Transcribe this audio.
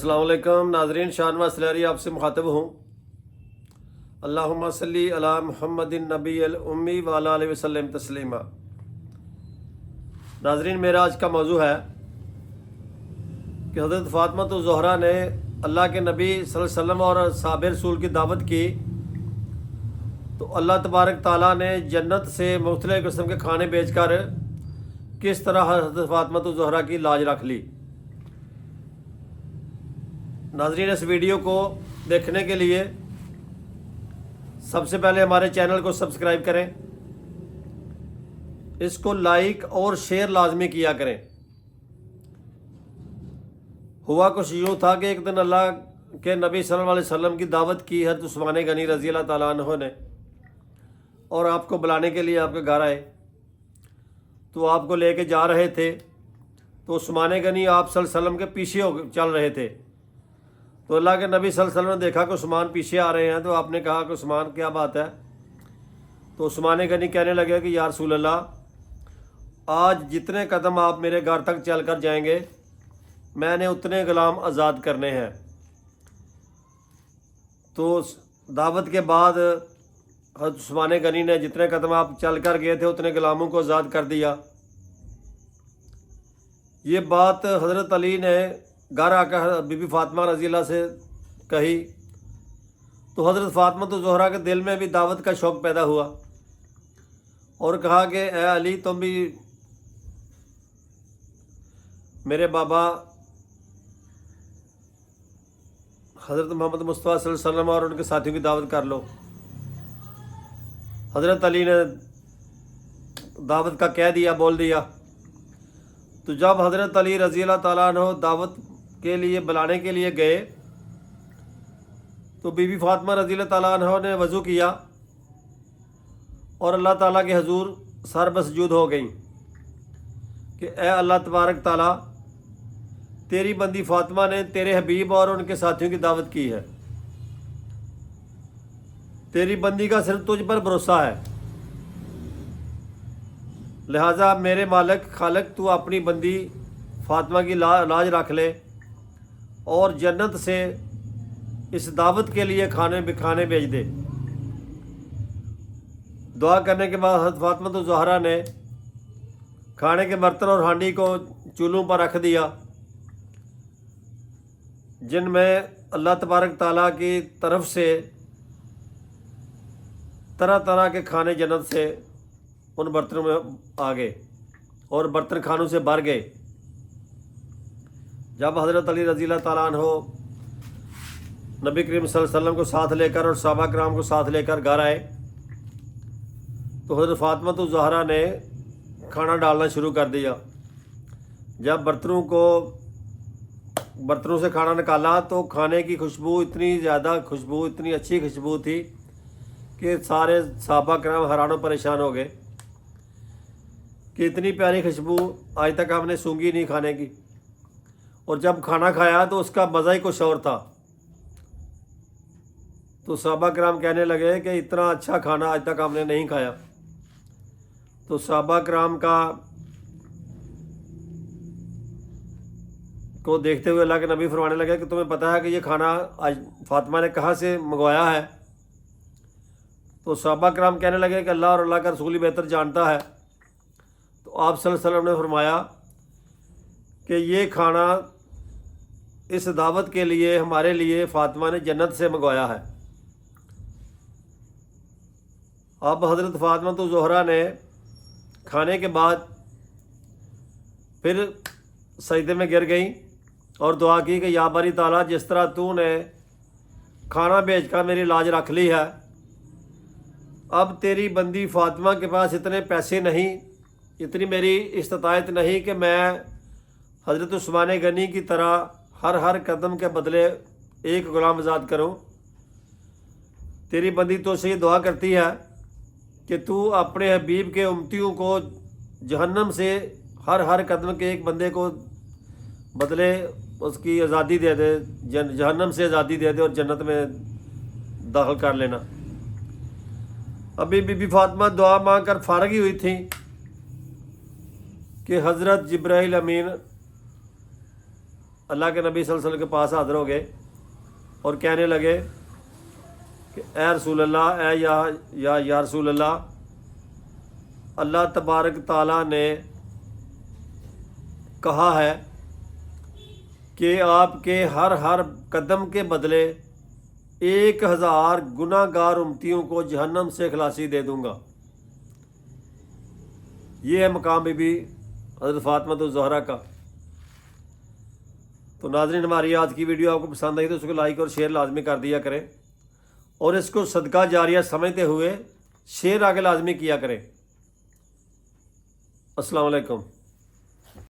अस्सलाम वालेकुम नाजरीन, शाहनवाज सलारी आपसे मुखातब हूँ। अल्लाहुम्मा सल्ली अला मुहम्मदिन नबील उम्मी व अला आलिहि वसल्लम तस्लीमा। नाजरीन, मेरा आज का मौजू है कि हज़रत फ़ातिमा ज़हरा ने अल्लाह के नबी सल्लल्लाहु अलैहि वसल्लम और साहब रसूल की दावत की तो अल्लाह तबारक ताला ने जन्नत से मुख्तलिफ़ किस्म के खाने बेचकर किस तरह हज़रत फ़ातिमा ज़हरा की लाज रख ली। नाज़रीन, इस वीडियो को देखने के लिए सबसे पहले हमारे चैनल को सब्सक्राइब करें, इसको लाइक और शेयर लाजमी किया करें। हुआ कुछ यूँ था कि एक दिन अल्लाह के नबी सल्लल्लाहु अलैहि वसल्लम की दावत की हज़रत उस्मान गनी रज़ी अल्लाह ताला अन्हु ने, और आपको बुलाने के लिए आपके घर आए तो आपको लेके जा रहे थे। तो उस्मान गनी आप सल्लल्लाहु अलैहि वसल्लम के पीछे हो चल रहे थे। तो अल्लाह के नबी सल्लल्लाहु अलैहि वसल्लम ने देखा कि उस्मान पीछे आ रहे हैं, तो आपने कहा कि उस्मान क्या बात है। तो उस्मान गनी कहने लगे कि या रसूल अल्लाह, आज जितने कदम आप मेरे घर तक चल कर जाएंगे मैंने उतने ग़ुलाम आज़ाद करने हैं। तो दावत के बाद हज़रत उस्मान गनी ने जितने कदम आप चल कर गए थे उतने ग़ुलामों को आज़ाद कर दिया। ये बात हज़रत अली ने घर आकर बीबी फ़ातिमा रज़ी अल्लाह से कही तो हज़रत फ़ातिमा ज़हरा के दिल में भी दावत का शौक़ पैदा हुआ और कहा कि ए अली, तुम भी मेरे बाबा हज़रत मोहम्मद मुस्तफ़ा सल्लल्लाहु अलैहि वसल्लम और उनके साथियों की दावत कर लो। हज़रत अली ने दावत का कह दिया, बोल दिया। तो जब हज़रत अली रज़ी अल्लाह ताला अन्हु दावत के लिए बुलाने के लिए गए तो बीबी फ़ातिमा रज़ी अल्लाह ताला अन्हा ने वज़ू किया और अल्लाह ताला के हजूर सर बसजूद हो गई कि ए अल्लाह तबारक ताला, तेरी बंदी फ़ातिमा ने तेरे हबीब और उनके साथियों की दावत की है। तेरी बंदी का सिर्फ तुझ पर भरोसा है, लिहाजा मेरे मालिक खालिक तू अपनी बंदी फ़ातिमा की लाज रख ले और जन्नत से इस दावत के लिए खाने भेज दे। दुआ करने के बाद हज़रत फ़ातिमा ज़हरा ने खाने के बर्तन और हांडी को चूल्हों पर रख दिया, जिनमें अल्लाह तबारक ताला की तरफ से तरह तरह के खाने जन्नत से उन बर्तनों में आ गए और बर्तन खानों से भर गए। जब हज़रत अली रज़ी अल्लाह ताला अन्हु नबी करीम सल्लल्लाहु अलैहि वसल्लम को साथ लेकर और सहाबा किराम को साथ लेकर घर आए तो हज़रत फ़ातिमा ज़हरा ने खाना डालना शुरू कर दिया। जब बर्तनों से खाना निकाला तो खाने की खुशबू इतनी ज़्यादा खुशबू, इतनी अच्छी खुशबू थी कि सारे सहाबा किराम हैरान परेशान हो गए कि इतनी प्यारी खुशबू आज तक हमने सूंघी नहीं खाने की। और जब खाना खाया तो उसका मज़ा ही कुछ और था। तो सहाबा किराम कहने लगे कि इतना अच्छा खाना आज तक हमने नहीं खाया। तो सहाबा किराम को देखते हुए अल्लाह के नबी फरमाने लगे कि तुम्हें पता है कि ये खाना आज फ़ातिमा ने कहाँ से मंगवाया है। तो सहाबा किराम कहने लगे कि अल्लाह और अल्लाह का रसूल ही बेहतर जानता है। तो आप सल्लल्लाहु अलैहि वसल्लम ने फरमाया कि ये खाना इस दावत के लिए हमारे लिए फ़ातिमा ने जन्नत से मंगवाया है। अब हज़रत फ़ातिमा ज़हरा ने खाने के बाद फिर सजदे में गिर गई और दुआ की कि या बारी ताला, जिस तरह तूने खाना भेजकर मेरी लाज रख ली है, अब तेरी बंदी फ़ातिमा के पास इतने पैसे नहीं, इतनी मेरी इस्तिताअत नहीं कि मैं हज़रत उस्मान गनी की तरह हर कदम के बदले एक ग़ुलाम आज़ाद करूं। तेरी बंदी तो से ये दुआ करती है कि तू अपने हबीब के उम्मतियों को जहन्नम से हर कदम के एक बंदे को बदले उसकी आज़ादी दे दे, जहन्नम से आज़ादी दे दे और जन्नत में दाखिल कर लेना। अभी बीबी फ़ातिमा दुआ मांग कर फारग ही हुई थी कि हज़रत जिब्राइल अमीन اللہ کے نبی صلی اللہ علیہ وسلم کے پاس حاضر ہو گئے اور کہنے لگے کہ اے رسول اللہ، اے یا رسول اللہ، اللہ تبارک تعالیٰ نے کہا ہے کہ آپ کے ہر قدم کے بدلے 1000 گناہ گار امتیوں کو جہنم سے خلاصی دے دوں گا۔ یہ ہے مقام بی بی حضرت فاطمہ الزہرا کا۔ تو ناظرین، ہماری آج کی ویڈیو آپ کو پسند آئی تو اس کو لائک اور شیئر لازمی کر دیا کریں، اور اس کو صدقہ جاریہ سمجھتے ہوئے شیئر آگے لازمی کیا کریں۔ السلام علیکم۔